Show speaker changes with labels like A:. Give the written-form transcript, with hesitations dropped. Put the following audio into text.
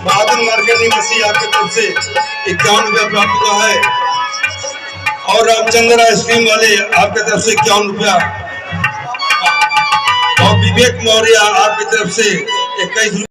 A: बहादुर marketing मसीह आपकी तरफ से 51 रुपया प्राप्त हुआ है और रामचंद्र आइसक्रीम वाले आपकी तरफ से 51 रुपया और विवेक मौर्य आपकी तरफ से 21